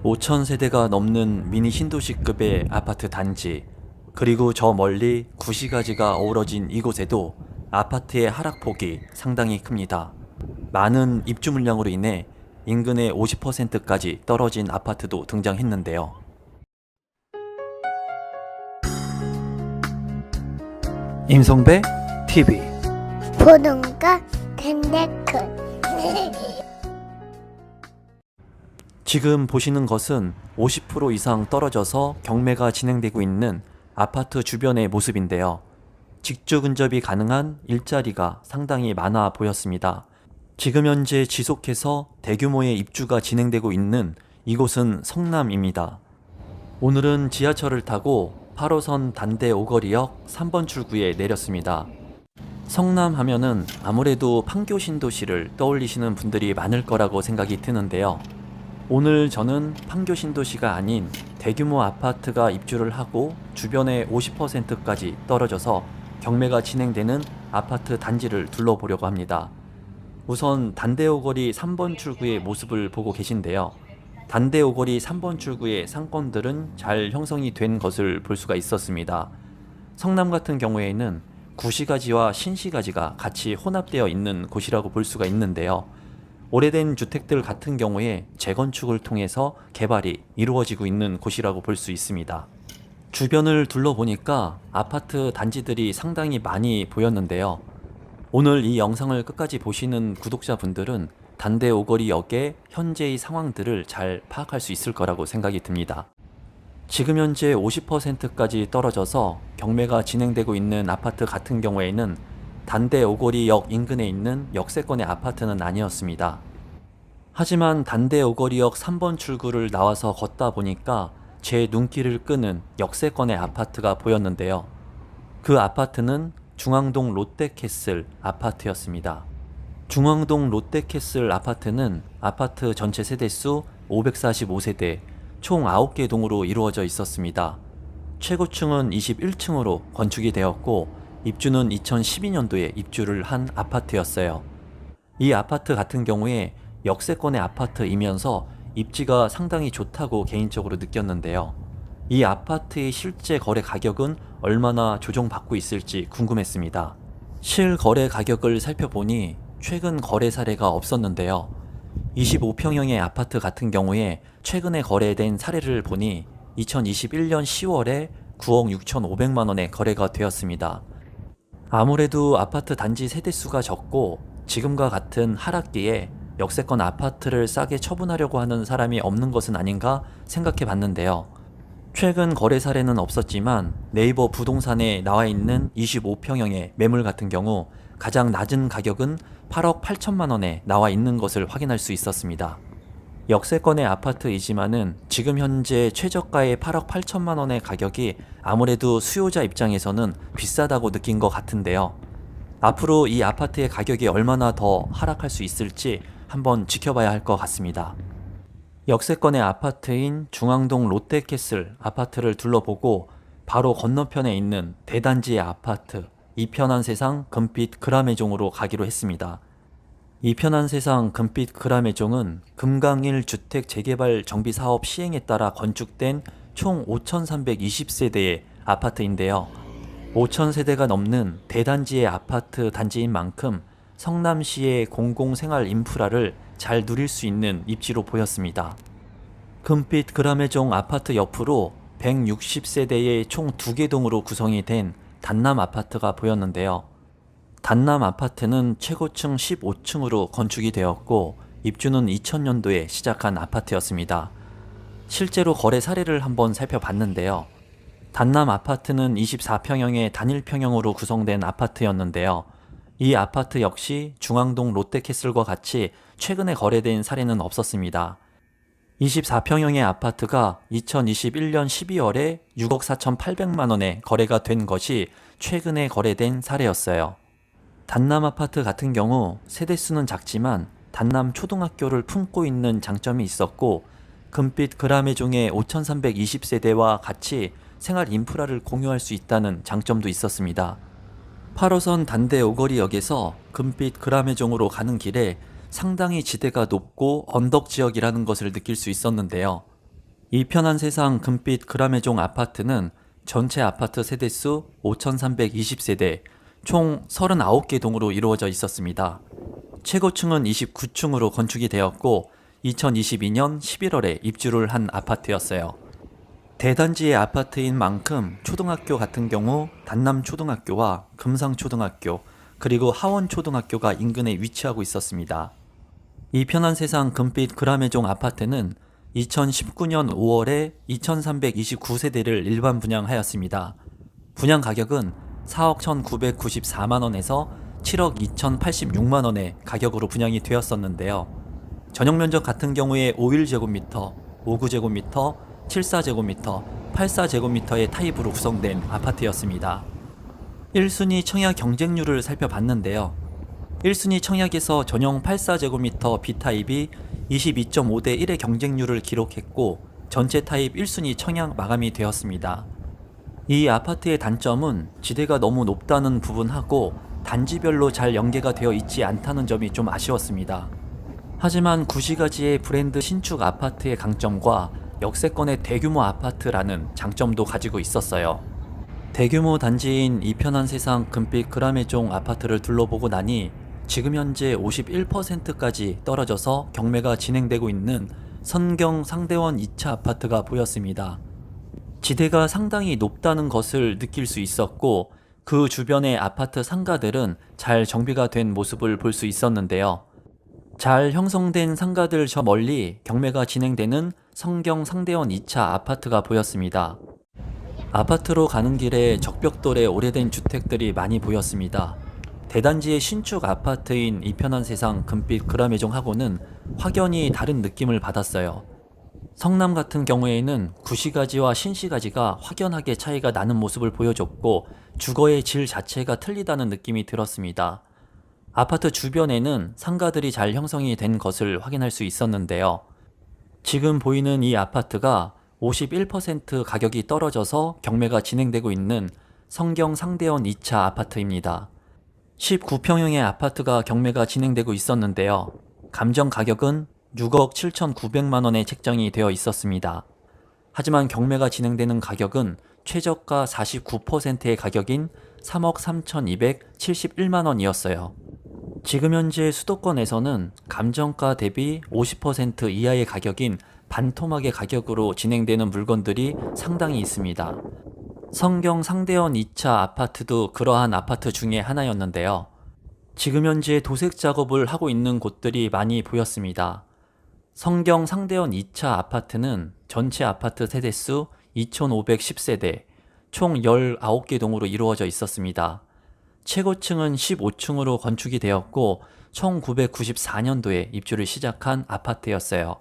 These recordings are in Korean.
5,000세대가 넘는 미니 신도시급의 아파트 단지, 그리고 저 멀리 구시가지가 어우러진 이곳에도 아파트의 하락폭이 상당히 큽니다. 많은 입주 물량으로 인해 인근의 50%까지 떨어진 아파트도 등장했는데요. 임성배 TV 보는 거 댄데크 지금 보시는 것은 50% 이상 떨어져서 경매가 진행되고 있는 아파트 주변의 모습인데요. 직주 근접이 가능한 일자리가 상당히 많아 보였습니다. 지금 현재 지속해서 대규모의 입주가 진행되고 있는 이곳은 성남입니다. 오늘은 지하철을 타고 8호선 단대 오거리역 3번 출구에 내렸습니다. 성남 하면은 아무래도 판교 신도시를 떠올리시는 분들이 많을 거라고 생각이 드는데요. 오늘 저는 판교 신도시가 아닌 대규모 아파트가 입주를 하고 주변에 50%까지 떨어져서 경매가 진행되는 아파트 단지를 둘러보려고 합니다. 우선 단대오거리 3번 출구의 모습을 보고 계신데요. 단대오거리 3번 출구의 상권들은 잘 형성이 된 것을 볼 수가 있었습니다. 성남 같은 경우에는 구시가지와 신시가지가 같이 혼합되어 있는 곳이라고 볼 수가 있는데요. 오래된 주택들 같은 경우에 재건축을 통해서 개발이 이루어지고 있는 곳이라고 볼 수 있습니다. 주변을 둘러보니까 아파트 단지들이 상당히 많이 보였는데요. 오늘 이 영상을 끝까지 보시는 구독자분들은 단대 오거리역의 현재의 상황들을 잘 파악할 수 있을 거라고 생각이 듭니다. 지금 현재 50%까지 떨어져서 경매가 진행되고 있는 아파트 같은 경우에는 단대 오거리역 인근에 있는 역세권의 아파트는 아니었습니다. 하지만 단대 오거리역 3번 출구를 나와서 걷다 보니까 제 눈길을 끄는 역세권의 아파트가 보였는데요. 그 아파트는 중앙동 롯데캐슬 아파트였습니다. 중앙동 롯데캐슬 아파트는 아파트 전체 세대수 545세대, 총 9개 동으로 이루어져 있었습니다. 최고층은 21층으로 건축이 되었고 입주는 2012년도에 입주를 한 아파트였어요. 이 아파트 같은 경우에 역세권의 아파트이면서 입지가 상당히 좋다고 개인적으로 느꼈는데요. 이 아파트의 실제 거래 가격은 얼마나 조정받고 있을지 궁금했습니다. 실거래 가격을 살펴보니 최근 거래 사례가 없었는데요. 25평형의 아파트 같은 경우에 최근에 거래된 사례를 보니 2021년 10월에 9억 6,500만 원에 거래가 되었습니다. 아무래도 아파트 단지 세대수가 적고 지금과 같은 하락기에 역세권 아파트를 싸게 처분하려고 하는 사람이 없는 것은 아닌가 생각해 봤는데요. 최근 거래 사례는 없었지만 네이버 부동산에 나와 있는 25평형의 매물 같은 경우 가장 낮은 가격은 8억 8천만 원에 나와 있는 것을 확인할 수 있었습니다. 역세권의 아파트이지만은 지금 현재 최저가의 8억 8천만 원의 가격이 아무래도 수요자 입장에서는 비싸다고 느낀 것 같은데요. 앞으로 이 아파트의 가격이 얼마나 더 하락할 수 있을지 한번 지켜봐야 할 것 같습니다. 역세권의 아파트인 중앙동 롯데캐슬 아파트를 둘러보고 바로 건너편에 있는 대단지의 아파트 이편한 세상 금빛 그라메종으로 가기로 했습니다. 이편한 세상 금빛 그라메종은 금강일 주택 재개발 정비사업 시행에 따라 건축된 총 5,320세대의 아파트인데요. 5,000세대가 넘는 대단지의 아파트 단지인 만큼 성남시의 공공생활 인프라를 잘 누릴 수 있는 입지로 보였습니다. 금빛 그라메종 아파트 옆으로 160세대의 총 2개 동으로 구성이 된 단남 아파트가 보였는데요. 단남 아파트는 최고층 15층으로 건축이 되었고 입주는 2000년도에 시작한 아파트였습니다. 실제로 거래 사례를 한번 살펴봤는데요. 단남 아파트는 24평형의 단일평형으로 구성된 아파트였는데요. 이 아파트 역시 중앙동 롯데캐슬과 같이 최근에 거래된 사례는 없었습니다. 24평형의 아파트가 2021년 12월에 6억 4,800만 원에 거래가 된 것이 최근에 거래된 사례였어요. 단남 아파트 같은 경우 세대수는 작지만 단남 초등학교를 품고 있는 장점이 있었고 금빛 그라메종의 5,320세대와 같이 생활 인프라를 공유할 수 있다는 장점도 있었습니다. 8호선 단대 오거리역에서 금빛 그라메종으로 가는 길에 상당히 지대가 높고 언덕 지역이라는 것을 느낄 수 있었는데요. 이 편한 세상 금빛 그라메종 아파트는 전체 아파트 세대수 5,320세대, 총 39개 동으로 이루어져 있었습니다. 최고층은 29층으로 건축이 되었고 2022년 11월에 입주를 한 아파트였어요. 대단지의 아파트인 만큼 초등학교 같은 경우 단남초등학교와 금상초등학교 그리고 하원초등학교가 인근에 위치하고 있었습니다. 이 편한 세상 금빛 그라메종 아파트는 2019년 5월에 2329세대를 일반 분양하였습니다. 분양 가격은 4억 1994만원에서 7억 2086만원의 가격으로 분양이 되었었는데요. 전용면적 같은 경우에 51제곱미터, 59제곱미터, 74제곱미터, 84제곱미터의 타입으로 구성된 아파트였습니다. 1순위 청약 경쟁률을 살펴봤는데요. 1순위 청약에서 전용 84제곱미터 B타입이 22.5대 1의 경쟁률을 기록했고 전체 타입 1순위 청약 마감이 되었습니다. 이 아파트의 단점은 지대가 너무 높다는 부분하고 단지별로 잘 연계가 되어 있지 않다는 점이 좀 아쉬웠습니다. 하지만 구시가지의 브랜드 신축 아파트의 강점과 역세권의 대규모 아파트라는 장점도 가지고 있었어요. 대규모 단지인 이 편한 세상 금빛 그라메종 아파트를 둘러보고 나니 지금 현재 51%까지 떨어져서 경매가 진행되고 있는 선경 상대원 2차 아파트가 보였습니다. 지대가 상당히 높다는 것을 느낄 수 있었고 그 주변의 아파트 상가들은 잘 정비가 된 모습을 볼 수 있었는데요. 잘 형성된 상가들 저 멀리 경매가 진행되는 성경 상대원 2차 아파트가 보였습니다. 아파트로 가는 길에 적벽돌에 오래된 주택들이 많이 보였습니다. 대단지의 신축 아파트인 이 편한 세상 금빛 그라메종하고는 확연히 다른 느낌을 받았어요. 성남 같은 경우에는 구시가지와 신시가지가 확연하게 차이가 나는 모습을 보여줬고 주거의 질 자체가 틀리다는 느낌이 들었습니다. 아파트 주변에는 상가들이 잘 형성이 된 것을 확인할 수 있었는데요. 지금 보이는 이 아파트가 51% 가격이 떨어져서 경매가 진행되고 있는 성경 상대원 2차 아파트입니다. 19평형의 아파트가 경매가 진행되고 있었는데요. 감정 가격은 6억 7,900만원에 책정이 되어 있었습니다. 하지만 경매가 진행되는 가격은 최저가 49%의 가격인 3억 3,271만원이었어요. 지금 현재 수도권에서는 감정가 대비 50% 이하의 가격인 반토막의 가격으로 진행되는 물건들이 상당히 있습니다. 성경 상대원 2차 아파트도 그러한 아파트 중에 하나였는데요. 지금 현재 도색 작업을 하고 있는 곳들이 많이 보였습니다. 성경 상대원 2차 아파트는 전체 아파트 세대수 2,510세대, 총 19개 동으로 이루어져 있었습니다. 최고층은 15층으로 건축이 되었고 1994년도에 입주를 시작한 아파트였어요.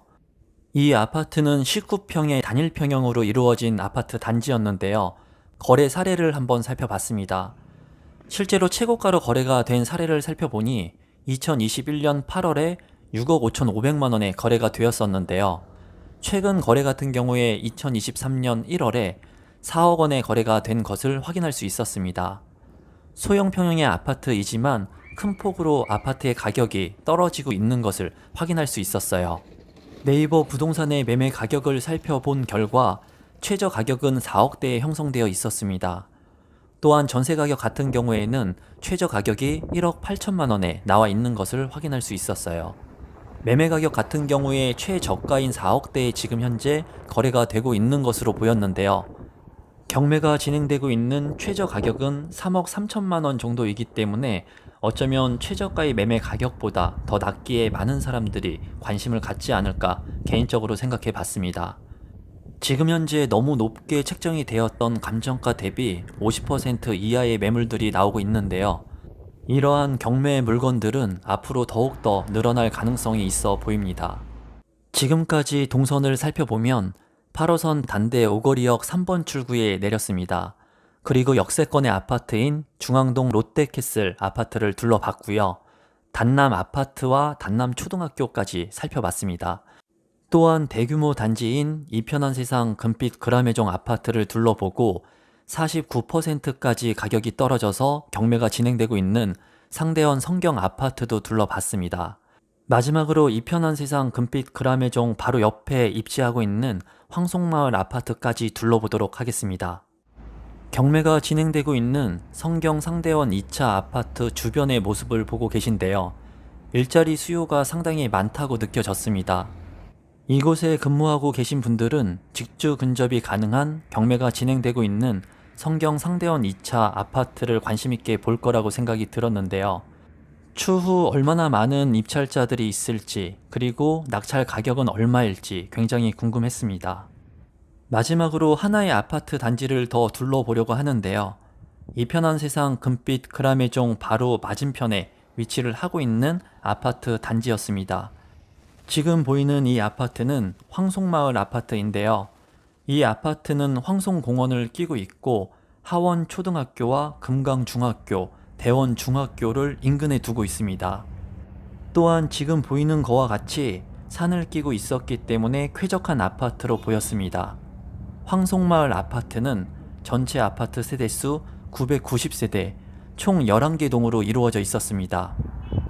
이 아파트는 19평의 단일평형으로 이루어진 아파트 단지였는데요. 거래 사례를 한번 살펴봤습니다. 실제로 최고가로 거래가 된 사례를 살펴보니 2021년 8월에 6억 5,500만원에 거래가 되었었는데요. 최근 거래 같은 경우에 2023년 1월에 4억 원에 거래가 된 것을 확인할 수 있었습니다. 소형 평형의 아파트이지만 큰 폭으로 아파트의 가격이 떨어지고 있는 것을 확인할 수 있었어요. 네이버 부동산의 매매 가격을 살펴본 결과 최저 가격은 4억대에 형성되어 있었습니다. 또한 전세 가격 같은 경우에는 최저 가격이 1억 8천만원에 나와 있는 것을 확인할 수 있었어요. 매매 가격 같은 경우에 최저가인 4억대에 지금 현재 거래가 되고 있는 것으로 보였는데요. 경매가 진행되고 있는 최저 가격은 3억 3천만원 정도이기 때문에 어쩌면 최저가의 매매 가격보다 더 낮기에 많은 사람들이 관심을 갖지 않을까 개인적으로 생각해 봤습니다. 지금 현재 너무 높게 책정이 되었던 감정가 대비 50% 이하의 매물들이 나오고 있는데요. 이러한 경매 물건들은 앞으로 더욱더 늘어날 가능성이 있어 보입니다. 지금까지 동선을 살펴보면 8호선 단대 오거리역 3번 출구에 내렸습니다. 그리고 역세권의 아파트인 중앙동 롯데캐슬 아파트를 둘러봤고요. 단남 아파트와 단남 초등학교까지 살펴봤습니다. 또한 대규모 단지인 이 편한 세상 금빛 그라메종 아파트를 둘러보고 49%까지 가격이 떨어져서 경매가 진행되고 있는 상대원 성경 아파트도 둘러봤습니다. 마지막으로 이 편한 세상 금빛 그라메종 바로 옆에 입지하고 있는 황송마을 아파트까지 둘러보도록 하겠습니다. 경매가 진행되고 있는 성경 상대원 2차 아파트 주변의 모습을 보고 계신데요. 일자리 수요가 상당히 많다고 느껴졌습니다. 이곳에 근무하고 계신 분들은 직주 근접이 가능한 경매가 진행되고 있는 성경 상대원 2차 아파트를 관심있게 볼 거라고 생각이 들었는데요. 추후 얼마나 많은 입찰자들이 있을지, 그리고 낙찰 가격은 얼마일지 굉장히 궁금했습니다. 마지막으로 하나의 아파트 단지를 더 둘러보려고 하는데요. 이 편한 세상 금빛 그라메종 바로 맞은편에 위치를 하고 있는 아파트 단지였습니다. 지금 보이는 이 아파트는 황송마을 아파트인데요. 이 아파트는 황송공원을 끼고 있고 하원초등학교와 금강중학교, 대원중학교를 인근에 두고 있습니다. 또한 지금 보이는 거와 같이 산을 끼고 있었기 때문에 쾌적한 아파트로 보였습니다. 황송마을 아파트는 전체 아파트 세대수 990세대, 총 11개 동으로 이루어져 있었습니다.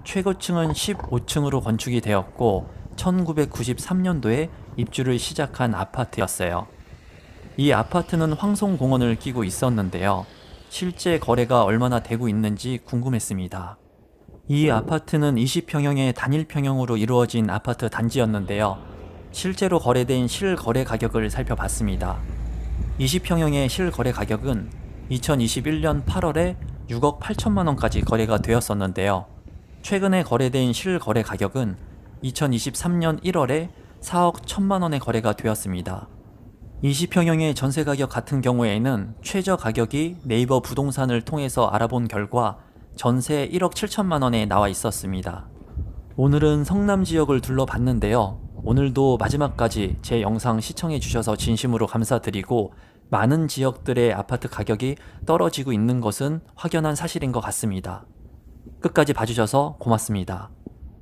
최고층은 15층으로 건축이 되었고 1993년도에 입주를 시작한 아파트였어요. 이 아파트는 황송공원을 끼고 있었는데요. 실제 거래가 얼마나 되고 있는지 궁금했습니다. 이 아파트는 20평형의 단일평형으로 이루어진 아파트 단지였는데요. 실제로 거래된 실거래 가격을 살펴봤습니다. 20평형의 실거래 가격은 2021년 8월에 6억 8천만 원까지 거래가 되었었는데요. 최근에 거래된 실거래 가격은 2023년 1월에 4억 1천만 원에 거래가 되었습니다. 20평형의 전세 가격 같은 경우에는 최저 가격이 네이버 부동산을 통해서 알아본 결과 전세 1억 7천만 원에 나와 있었습니다. 오늘은 성남 지역을 둘러봤는데요. 오늘도 마지막까지 제 영상 시청해 주셔서 진심으로 감사드리고, 많은 지역들의 아파트 가격이 떨어지고 있는 것은 확연한 사실인 것 같습니다. 끝까지 봐주셔서 고맙습니다.